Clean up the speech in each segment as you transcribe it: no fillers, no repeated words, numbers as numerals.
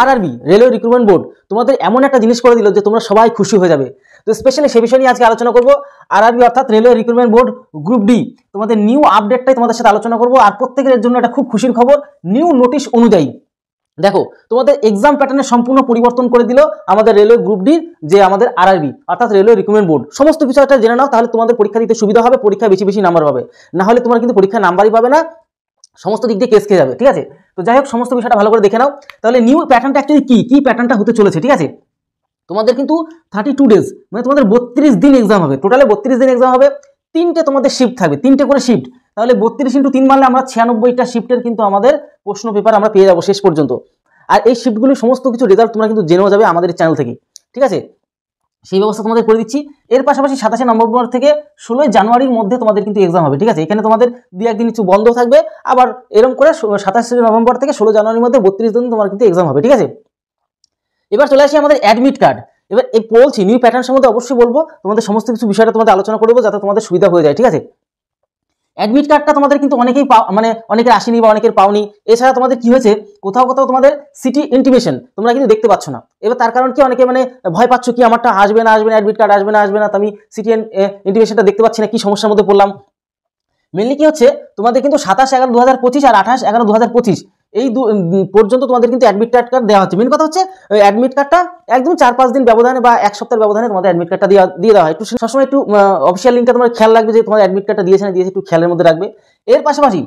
RRB railway recruitment board তোমাদের এমন একটা জিনিস করে দিল যে তোমরা সবাই খুশি হয়ে যাবে। তো স্পেশালি সে বিষয় নিয়ে আজকে আলোচনা করব। আরআরবি অর্থাৎ railway recruitment board group D তোমাদের নিউ আপডেটটাই তোমাদের সাথে আলোচনা করব। আর প্রত্যেকের জন্য একটা খুব খুশির খবর, নিউ নোটিশ অনুযায়ী দেখো তোমাদের এক্সাম প্যাটার্নে সম্পূর্ণ পরিবর্তন করে দিল আমাদের রেলওয়ে গ্রুপ ডির যে আমাদের আরআরবি অর্থাৎ রেলওয়ে রিক্রুটমেন্ট বোর্ড। সমস্ত বিষয়টা জেনে নাও, তাহলে তোমাদের পরীক্ষা দিতে সুবিধা হবে, পরীক্ষা বেশি বেশি নাম্বার পাবে। না হলে তোমার কিন্তু পরীক্ষা নাম্বারই পাবে না, সমস্ত দিক দিয়ে কেস খেয়ে যাবে। ঠিক আছে, তো যাই হোক সমস্ত বিষয়টা ভালো করে দেখে নাও। তাহলে নিউ প্যাটার্নটা অ্যাকচুয়ালি কি প্যাটার্নটা হতে চলেছে। ঠিক আছে, তোমাদের কিন্তু 32 ডেজ মানে তোমাদের 32 দিন এক্সাম হবে। টোটালে 32 দিন এক্সাম হবে, তিনটে তোমাদের শিফট থাকবে, তিনটে করে শিফট। তাহলে 32 × 3 মারলে আমরা 96টা শিফটের কিন্তু আমাদের প্রশ্ন পেপার আমরা পেয়ে যাবো শেষ পর্যন্ত। আর এই শিফটগুলি সমস্ত কিছু রেজাল্ট তোমরা কিন্তু জেনেও যাবে আমাদের চ্যানেল থেকে। ঠিক আছে, সেই ব্যবস্থা তোমাদের করে দিচ্ছি। এর পাশাপাশি 27 নভেম্বর থেকে 16 জানুয়ারির মধ্যে তোমাদের কিন্তু এক্সাম হবে। ঠিক আছে, এখানে তোমাদের 2-1 দিন কিছু বন্ধ থাকবে, আবার এরকম করে 27 নভেম্বর থেকে 16 জানুয়ারির মধ্যে 32 দিন তোমার কিন্তু এক্সাম হবে। ঠিক আছে, এবার চলে আসি আমাদের অ্যাডমিট কার্ড। এবার এই বলছি নিউ প্যাটার্ন সম্বন্ধে অবশ্যই বলবো, তোমাদের সমস্ত কিছু বিষয়টা তোমাদের আলোচনা করবো যাতে তোমাদের সুবিধা হয়ে যায়। ঠিক আছে, অ্যাডমিট কার্ডটা তোমাদের কিন্তু অনেকেই মানে অনেকের আসেনি বা অনেকের পাওনি। এছাড়া তোমাদের কি হয়েছে, কোথাও কোথাও তোমাদের সিটি ইন্টিমেশন তোমরা কিন্তু দেখতে পাচ্ছ না। এবার তার কারণ কি, অনেকে মানে ভয় পাচ্ছ কি আমারটা আসবে না অ্যাডমিট কার্ড আসবে না, তো আমি সিটি ইন্টিমেশনটা দেখতে পাচ্ছি না, কি সমস্যার মধ্যে পড়লাম। মেনলি কি হচ্ছে, তোমাদের কিন্তু 27/11/2025 আর 28/11/2025 এই পর্যন্ত তোমাদের কিন্তু অ্যাডমিট কার্ড দেওয়া হচ্ছে। মেন কথা হচ্ছে অ্যাডমিট কার্ডটা একদম 4-5 দিন ব্যবধানে বা এক সপ্তাহের ব্যবধানে তোমাদের অ্যাডমিট কার্ডটা দিয়ে দেওয়া হয়। একটু সবসময় একটু অফিসিয়াল লিঙ্কটা তোমার খেয়াল রাখবে যে তোমাদের অ্যাডমিট কার্ডটা দিয়েছে না দিয়েছে, একটু খেয়ালের মধ্যে রাখবে। এর পাশাপাশি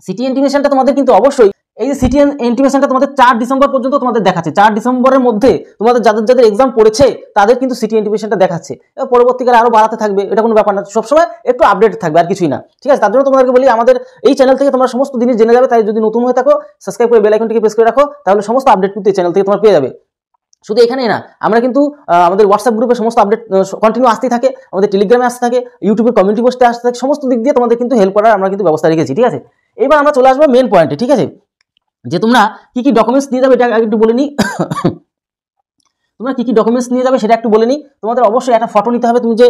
সিটি ইন্টিমেশনটা তোমাদের কিন্তু অবশ্যই, এই যে সিটি ইন্টিমেশনটা তোমাদের 4 ডিসেম্বর পর্যন্ত তোমাদের দেখাচ্ছে। 4 ডিসেম্বরের মধ্যে তোমাদের যাদের এক্সাম পড়েছে তাদের কিন্তু সিটি ইন্টিমেশনটা দেখাচ্ছে। এবার পরবর্তীকালে আরো বাড়াতে থাকবে, এটা কোনো ব্যাপার না, সবসময় একটু আপডেট থাকবে আর কিছুই না। ঠিক আছে, তার জন্য তোমাদেরকে বলি আমাদের এই চ্যানেল থেকে তোমরা সমস্ত জিনিস জেনে যাবে। তাই যদি নতুন হয়ে থাকো সাবস্ক্রাইব করে বেল আইকনটিকে প্রেস করে রাখো, তাহলে সমস্ত আপডেট কিন্তু এই চ্যানেল থেকে তোমরা পেয়ে যাবে। শুধু এখানেই না, আমরা কিন্তু আমাদের হোয়াটসঅ্যাপ গ্রুপে সমস্ত আপডেট কন্টিনিউ আসতেই থাকে, আমাদের টেলিগ্রামে আসতে থাকে, ইউটিউবের কমিউনিটি পোস্টে আসতে থাকে, সমস্ত দিক দিয়ে তোমাদের কিন্তু হেল্প করার আমরা কিন্তু ব্যবস্থা রেখেছি। ঠিক আছে, এবার আমরা চলে আসবো মেন পয়েন্টে। ঠিক আছে, যে তোমরা কি ডকুমেন্টস নিয়ে যাবে এটা একটু বলে নিই। তোমরা কি ডকুমেন্টস নিয়ে যাবে সেটা একটু বলে নিই। তোমাদের অবশ্যই একটা ফটো নিতে হবে। তুমি যে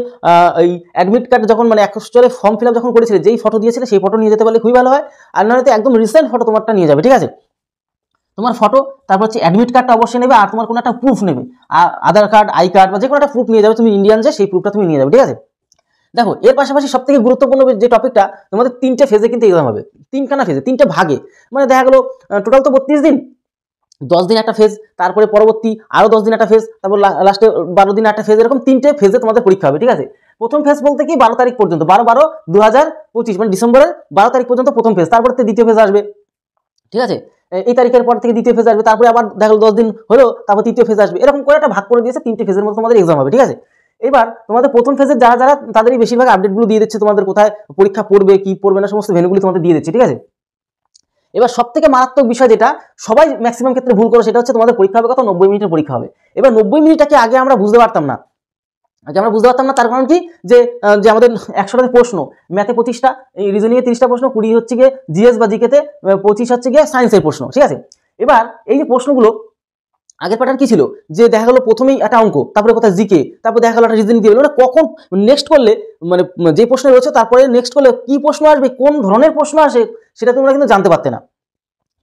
এই অ্যাডমিট কার্ড যখন মানে অ্যাকচুয়ালি ফর্ম ফিল আপ যখন করেছিলে যেই ফটো দিয়েছিলে সেই ফটো নিয়ে যেতে পারলে খুবই ভালো হয়। আর নাহলে একদম রিসেন্ট ফটো তোমারটা নিয়ে যাবে। ঠিক আছে, তোমার ফটো, তারপর হচ্ছে অ্যাডমিট কার্ডটা অবশ্যই নেবে, আর তোমার কোনো একটা প্রুফ নেবে, আধার কার্ড, আই কার্ড বা যে কোনো একটা প্রুফ নিয়ে যাবে। তুমি ইন্ডিয়ান যে সেই প্রুফটা তুমি নিয়ে যাবে। ঠিক আছে, দেখো এর পাশাপাশি সব থেকে গুরুত্বপূর্ণ যে টপিকটা, তোমাদের 3টে ফেজে কিন্তু এক্সাম হবে, 3খানা ফেজে, 3টে ভাগে। মানে দেখা গেলো টোটাল তো 32 দিন, 10 দিন একটা ফেজ, তারপরে পরবর্তী আরো 10 দিন একটা ফেজ, তারপর লাস্টে 12 দিন একটা ফেজ, এরকম 3টে ফেজে তোমাদের পরীক্ষা হবে। ঠিক আছে, প্রথম ফেজ বলতে কি 12 তারিখ পর্যন্ত, 12/12/2025 মানে ডিসেম্বরের 12 তারিখ পর্যন্ত প্রথম ফেজ, তারপর দ্বিতীয় ফেজ আসবে। ঠিক আছে, এই তারিখের পর থেকে দ্বিতীয় ফেজ আসবে, তারপরে আবার দেখো 10 দিন হলো, তারপর তৃতীয় ফেজ আসবে, এরকম করে একটা ভাগ করে দিয়েছে। 3টে ফেজের মধ্যে তোমাদের এক্সাম হবে। ঠিক আছে, এবার তোমাদের প্রথম ফেজের যারা তাদেরই বেশিরভাগ আপডেটগুলো দিয়ে দিচ্ছে, তোমাদের কোথায় পরীক্ষা পড়বে কি পড়বে না সমস্ত ভেন্যুগুলি তোমাদের দিয়ে দিচ্ছে। ঠিক আছে, এবার সব থেকে মারাত্মক বিষয় যেটা সবাই ম্যাক্সিমাম ক্ষেত্রে ভুল করো, সেটা হচ্ছে তোমাদের পরীক্ষা হবে কত, 90 মিনিটের পরীক্ষা হবে। এবার 90 মিনিটটাকে আগে আমরা বুঝতে পারতাম না, তার কারণ কি, যে আমাদের 100টাতে প্রশ্ন, ম্যাথে 25টা, এই রিজনিংয়ে 30টা প্রশ্ন, 20 হচ্ছে গিয়ে জিএস বা জিকেতে, 25 হচ্ছে গিয়ে সায়েন্সের প্রশ্ন। ঠিক আছে, এবার এই যে প্রশ্নগুলো আগের প্যাটার্ন কি ছিল, যে দেখা গেলো প্রথমেই একটা অঙ্ক, তারপরে কোথায় জিকে, তারপর দেখা গেলো একটা রিজনিং দিয়ে, মানে কখন নেক্সট করলে মানে যে প্রশ্ন রয়েছে তারপরে নেক্সট করলে কি প্রশ্ন আসবে, কোন ধরনের প্রশ্ন আসে সেটা তোমরা কিন্তু জানতে পারতে না।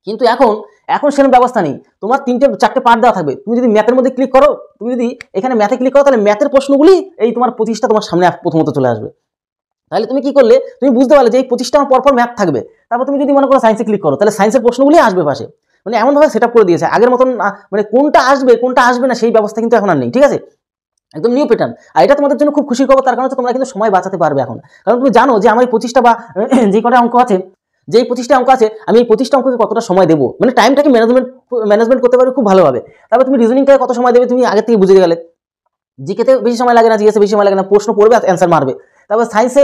কিন্তু এখন সেরকম ব্যবস্থা নেই, তোমার 3-4টে পার্ট দেওয়া থাকবে। তুমি যদি ম্যাথের মধ্যে ক্লিক করো, তুমি যদি এখানে ম্যাথে ক্লিক করো, তাহলে ম্যাথের প্রশ্নগুলি এই তোমার 25টা তোমার সামনে প্রথমত চলে আসবে। তাহলে তুমি কি করলে, তুমি বুঝতে পারলে যে এই 25টা আমার পরপর ম্যাথ থাকবে। তারপর তুমি যদি মনে করো সায়েন্সে ক্লিক করো, তাহলে সায়েন্সের প্রশ্নগুলি আসবে পাশে। মানে এমনভাবে সেট আপ করে দিয়েছে, আগের মতন মানে কোনটা আসবে না সেই ব্যবস্থা কিন্তু এখন আর নেই। ঠিক আছে, একদম নিউ প্যাটার্ন। আর এটা তোমাদের জন্য খুব খুশির খবর, তার কারণ হচ্ছে তোমরা কিন্তু সময় বাঁচাতে পারবে এখন। কারণ তুমি জানো যে আমার এই 25টা বা যে কটা অঙ্ক আছে, যেই 25টা অঙ্ক আছে, আমি এই 25টা অঙ্ককে কতটা সময় দেবো, মানে টাইমটাকে ম্যানেজমেন্ট করতে পারবে খুব ভালোভাবে। তারপর তুমি রিজনিংটাকে কত সময় দেবে তুমি আগে থেকে বুঝে গেলে, জিকেতে বেশি সময় লাগে না, জিএসে বেশি সময় লাগে না, প্রশ্ন পড়বে আর অ্যান্সার মারবে। তারপর সায়েন্সে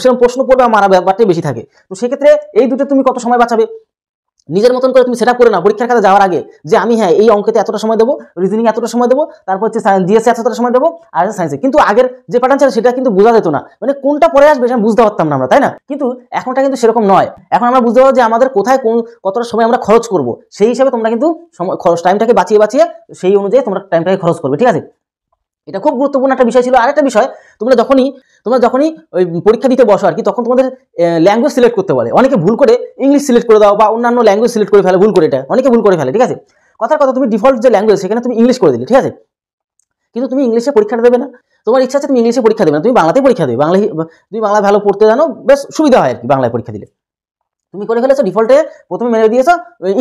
সেরকম প্রশ্ন পড়বে আর মারা ব্যাপারটাই বেশি থাকে। তো সেক্ষেত্রে এই দুটো তুমি কত সময় বাঁচাবে, নিজের মতন করে তুমি সেট আপ করে না পরীক্ষার খাতে যাওয়ার আগে, যে আমি হ্যাঁ এই অঙ্কেতে এতটা সময় দেবো, রিজনিং এতটা সময় দেবো, তারপর হচ্ছে জিএসে এতটা সময় দেবো, আর সায়েন্সে। কিন্তু আগের যে প্যাটার্ন ছিল সেটা কিন্তু বোঝা যেত না, মানে কোনটা পরে আসবে সেটা বুঝতে পারতাম না আমরা, তাই না? কিন্তু এখনটা কিন্তু সেরকম নয়। এখন আমরা বুঝতে পারবো যে আমাদের কোথায় কতটা সময় আমরা খরচ করবো, সেই হিসাবে তোমরা কিন্তু টাইমটাকে বাঁচিয়ে সেই অনুযায়ী তোমরা টাইমটাকে খরচ করবে। ঠিক আছে, এটা খুব গুরুত্বপূর্ণ একটা বিষয় ছিল। আরেকটা বিষয়, তোমরা যখনই ওই পরীক্ষা দিতে বসো আর কি, তখন তোমাদের ল্যাঙ্গুয়েজ সিলেক্ট করতে বলে। অনেকে ভুল করে ইংলিশ সিলেক্ট করে দাও বা অন্যান্য ল্যাঙ্গুয়েজ সিলেক্ট করে ফেলে ভুল করে, এটা অনেকে ভুল করে ফেলে। ঠিক আছে, কথার কথা তুমি ডিফল্ট যে ল্যাঙ্গুয়েজ সেখানে তুমি ইংলিশ করে দিলে, ঠিক আছে, কিন্তু তুমি ইংলিশে পরীক্ষাটা দেবে না। তোমার ইচ্ছা আছে তুমি ইংলিশে পরীক্ষা দেবে না, তুমি বাংলাতেই পরীক্ষা দেবে। তুমি বাংলা ভালো পড়তে জানো, বেশ সুবিধা হয় আর কি বাংলায় পরীক্ষা দিলে। তুমি করে ফেলেছো ডিফল্টে প্রথমে মেরে দিয়েছো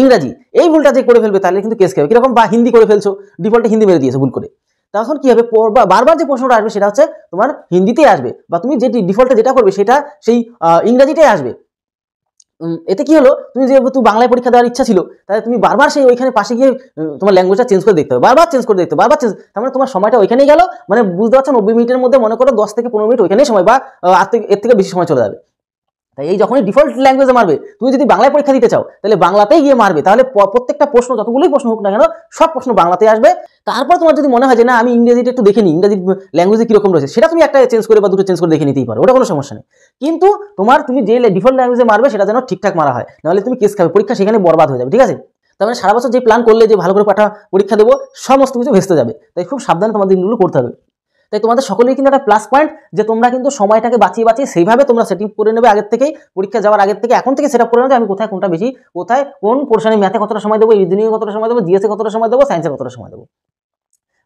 ইংরাজি, এই ভুলটা যে করে ফেলবে তাহলে কিন্তু কেস খাবে। কিরকম, বা হিন্দি করে ফেলছো, ডিফল্টে হিন্দি মেরে দিয়েছো ভুল করে, তখন কি হবে, বারবার যে প্রশ্নটা আসবে সেটা হচ্ছে তোমার হিন্দিতেই আসবে, বা তুমি যে ডিফল্টে যেটা করবে সেটা সেই ইংরাজিটাই আসবে। এতে কি হলো, তুমি যেহেতু বাংলায় পরীক্ষা দেওয়ার ইচ্ছা ছিল, তাহলে তুমি বারবার সেই ওইখানে পাশে গিয়ে তোমার ল্যাঙ্গুয়েজটা চেঞ্জ করে দেখতে হবে, বারবার চেঞ্জ করে দেখতে হবে, বারবার চেঞ্জ, তার মানে তোমার সময়টা ওইখানেই গেল। মানে বুঝতে পারছো, 90 মিনিটের মধ্যে মনে করো 10 থেকে 15 মিনিট ওইখানেই সময়, বা এর থেকে বেশি সময় চলে যাবে। তাই এই যখনই ডিফল্ট ল্যাঙ্গুয়েজে মারবে, তুমি যদি বাংলায় পরীক্ষা দিতে চাও তাহলে বাংলাতেই গিয়ে মারবে, তাহলে প্রত্যেকটা প্রশ্ন যতগুলোই প্রশ্ন হোক না কেন সব প্রশ্ন বাংলাতে আসবে। তারপর তোমার যদি মনে হয় যে না আমি ইংরেজিটা একটু দেখে নিই, ইংরেজি ল্যাঙ্গুয়েজে কিরকম রয়েছে, সেটা তুমি একটা চেঞ্জ করে বা দুটো চেঞ্জ করে দেখে নিতেই পারো, ওটা কোনো সমস্যা নেই। কিন্তু তুমি যে ডিফল্ট ল্যাঙ্গুয়েজে মারবে সেটা যেন ঠিকঠাক মারা হয়, নাহলে তুমি কেস খাবে, পরীক্ষা সেখানে বরবাদ হয়ে যাবে, ঠিক আছে। তার মানে সারা বছর যে প্ল্যান করলে যে ভালো করে পরীক্ষা দেবো, সমস্ত কিছু ভেস্তে যাবে। তাই খুব সাবধানে তোমাদের দিনগুলো করতে হবে। তাই তোমাদের সকলেই কিন্তু একটা প্লাস পয়েন্ট যে তোমরা কিন্তু সময়টাকে বাঁচিয়ে বাঁচিয়ে সেইভাবে তোমরা সেটিং করে নেবে আগের থেকেই, পরীক্ষা যাওয়ার আগের থেকে এখন থেকে সেট আপ করে নেবে আমি কোথায় কোনটা বেশি, কোথায় কোন পোর্শনে ম্যাথে কতটা সময় দেবো, রিজনিংয়ে কতটা সময় দেবো, জিএসে কতটা সময় দেবো, সায়েন্সে কতটা সময় দেবো,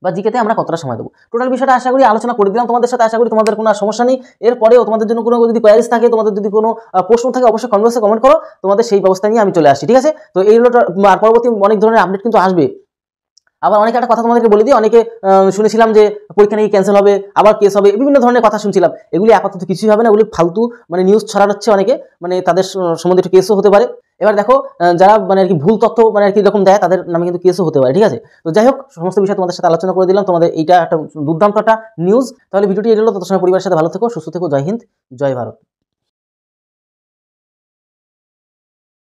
বা জিকেতে আমরা কতটা সময় দেবো। টোটাল বিষয়টা আশা করি আলোচনা করে দিলাম তোমাদের সাথে। আশা করি তোমাদের কোনো সমস্যা নেই। এরপরেও তোমাদের জন্য কোনো যদি কোয়ারিজ থাকে, তোমাদের যদি কোনো প্রশ্ন থাকে, অবশ্যই কমেন্টে কমেন্ট করো, তোমাদের সেই ব্যবস্থা নিয়ে আমি চলে আসছি, ঠিক আছে। তো এই হলো, আর পরবর্তী অনেক ধরনের আপডেট কিন্তু আসবে। আবার অনেকে একটা কথা তোমাদেরকে বলে দিই, অনেকে শুনেছিলাম যে পরীক্ষা নাকি ক্যান্সেল হবে, আবার কেস হবে, বিভিন্ন ধরনের কথা শুনছিলাম। এগুলি আপাতত কিছুই হবে না, এগুলি ফালতু মানে নিউজ ছড়াচ্ছে অনেকে, মানে তাদের সম্বন্ধে একটু কেসও হতে পারে। এবার দেখো, যারা মানে আর কি ভুল তথ্য মানে আর কি এরকম দেয় তাদের নামে কিন্তু কেসও হতে পারে, ঠিক আছে। তো যাই হোক, সমস্ত বিষয় তোমাদের সাথে আলোচনা করে দিলাম, তোমাদের এইটা একটা দুর্দান্ত একটা নিউজ। তাহলে ভিডিওটি এলো, তত সময় পরিবারের সাথে ভালো থেকো, সুস্থ থেকো। জয় হিন্দ, জয় ভারত।